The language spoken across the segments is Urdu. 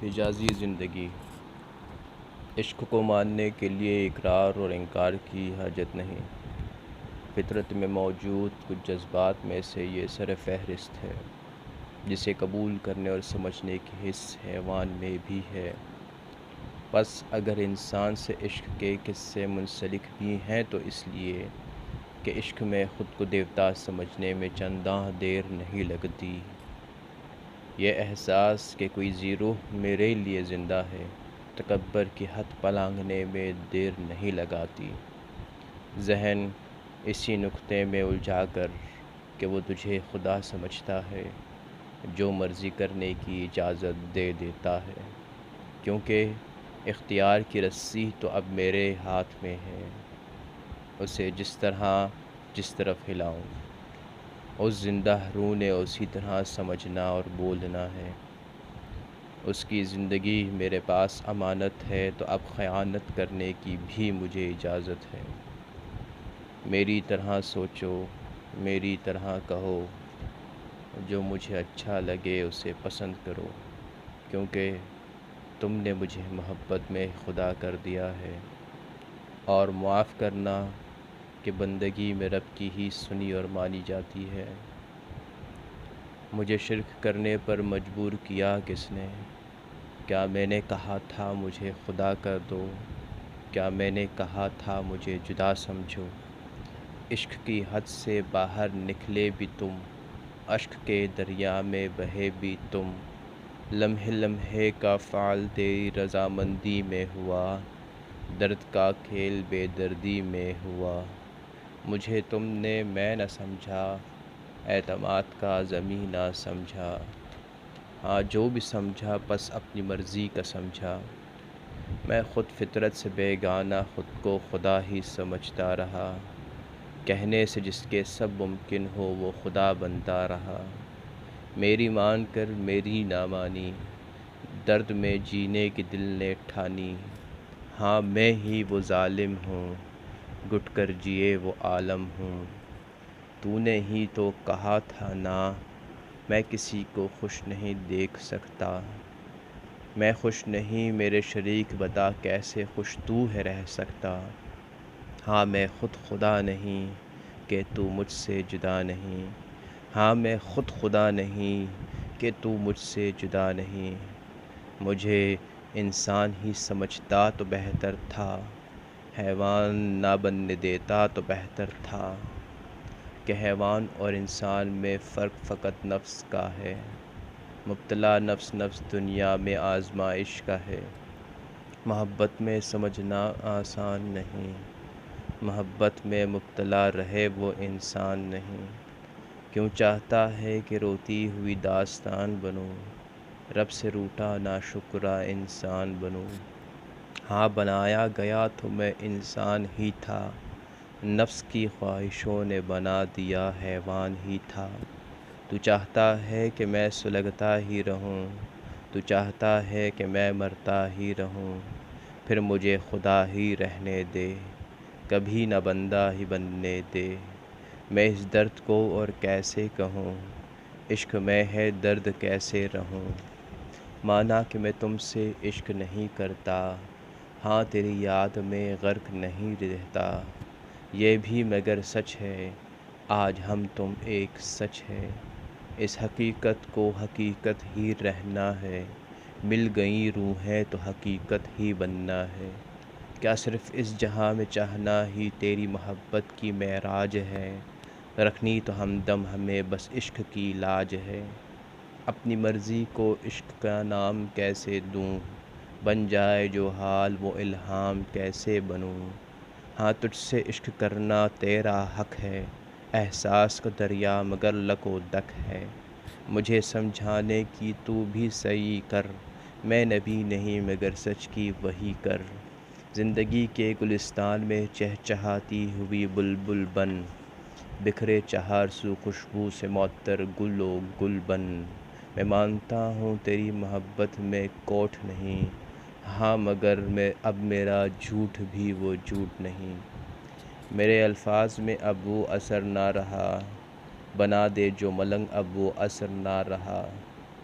حجازی زندگی۔ عشق کو ماننے کے لیے اقرار اور انکار کی حاجت نہیں۔ فطرت میں موجود کچھ جذبات میں سے یہ سر فہرست ہے، جسے قبول کرنے اور سمجھنے کی حس حیوان میں بھی ہے۔ پس اگر انسان سے عشق کے قصے منسلک بھی ہیں تو اس لیے کہ عشق میں خود کو دیوتا سمجھنے میں چنداں دیر نہیں لگتی۔ یہ احساس کہ کوئی روح میرے لیے زندہ ہے، تکبر کی حد پلانگنے میں دیر نہیں لگاتی۔ ذہن اسی نقطے میں الجھا کر کہ وہ تجھے خدا سمجھتا ہے، جو مرضی کرنے کی اجازت دے دیتا ہے، کیونکہ اختیار کی رسی تو اب میرے ہاتھ میں ہے، اسے جس طرف ہلاؤں، اس زندہ روح نے اسی طرح سمجھنا اور بولنا ہے۔ اس کی زندگی میرے پاس امانت ہے تو اب خیانت کرنے کی بھی مجھے اجازت ہے۔ میری طرح سوچو، میری طرح کہو، جو مجھے اچھا لگے اسے پسند کرو، کیونکہ تم نے مجھے محبت میں خدا کر دیا ہے۔ اور معاف کرنا کہ بندگی میں رب کی ہی سنی اور مانی جاتی ہے۔ مجھے شرک کرنے پر مجبور کیا کس نے؟ کیا میں نے کہا تھا مجھے خدا کر دو؟ کیا میں نے کہا تھا مجھے جدا سمجھو؟ عشق کی حد سے باہر نکلے بھی تم، اشک کے دریا میں بہے بھی تم، لمحے لمحے کا فعل تیری رضامندی میں ہوا، درد کا کھیل بے دردی میں ہوا۔ مجھے تم نے میں نہ سمجھا، اعتماد کا زمیں نہ سمجھا، ہاں جو بھی سمجھا بس اپنی مرضی کا سمجھا۔ میں خود فطرت سے بیگانہ خود کو خدا ہی سمجھتا رہا، کہنے سے جس کے سب ممکن ہو وہ خدا بنتا رہا۔ میری مان کر میری نہ مانی، درد میں جینے کی دل نے ٹھانی، ہاں میں ہی وہ ظالم ہوں، گھٹ کر جیے وہ عالم ہوں۔ تو نے ہی تو کہا تھا نا، میں کسی کو خوش نہیں دیکھ سکتا۔ میں خوش نہیں، میرے شریک بتا کیسے خوش تو ہے رہ سکتا۔ ہاں میں خود خدا نہیں کہ تو مجھ سے جدا نہیں، ہاں میں خود خدا نہیں کہ تو مجھ سے جدا نہیں۔ مجھے انسان ہی سمجھتا تو بہتر تھا، حیوان نہ بننے دیتا تو بہتر تھا، کہ حیوان اور انسان میں فرق فقط نفس کا ہے، مبتلا نفس دنیا میں آزمائش کا ہے۔ محبت میں سمجھنا آسان نہیں، محبت میں مبتلا رہے وہ انسان نہیں۔ کیوں چاہتا ہے کہ روتی ہوئی داستان بنوں، رب سے روٹا ناشکرا انسان بنوں۔ ہاں بنایا گیا تو میں انسان ہی تھا، نفس کی خواہشوں نے بنا دیا حیوان ہی تھا۔ تو چاہتا ہے کہ میں سلگتا ہی رہوں، تو چاہتا ہے کہ میں مرتا ہی رہوں، پھر مجھے خدا ہی رہنے دے، کبھی نہ بندہ ہی بننے دے۔ میں اس درد کو اور کیسے کہوں، عشق میں ہے درد کیسے رہوں۔ مانا کہ میں تم سے عشق نہیں کرتا، ہاں تیری یاد میں غرق نہیں رہتا، یہ بھی مگر سچ ہے آج ہم تم ایک سچ ہے۔ اس حقیقت کو حقیقت ہی رہنا ہے، مل گئیں روحیں تو حقیقت ہی بننا ہے۔ کیا صرف اس جہاں میں چاہنا ہی تیری محبت کی معراج ہے، رکھنی تو ہمدم ہمیں بس عشق کی لاج ہے۔ اپنی مرضی کو عشق کا نام کیسے دوں، بن جائے جو حال وہ الہام کیسے بنوں۔ ہاں تجھ سے عشق کرنا تیرا حق ہے، احساس کا دریا مگر لک و ڈک ہے۔ مجھے سمجھانے کی تو بھی سعی کر، میں نبی نہیں مگر سچ کی وحی کر۔ زندگی کے گلستان میں چہچہاتی ہوئی بلبل بن، بکھرے چہار سو خوشبو سے معطر گل و گل بن۔ میں مانتا ہوں تیری محبت میں کوٹھ نہیں، ہاں مگر اب میرا جھوٹ بھی وہ جھوٹ نہیں۔ میرے الفاظ میں اب وہ اثر نہ رہا، بنا دے جو ملنگ اب وہ اثر نہ رہا۔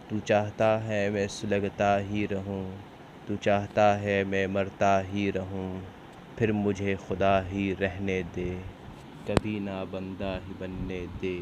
تو چاہتا ہے میں سلگتا ہی رہوں، تو چاہتا ہے میں مرتا ہی رہوں، پھر مجھے خدا ہی رہنے دے، کبھی نہ بندہ ہی بننے دے۔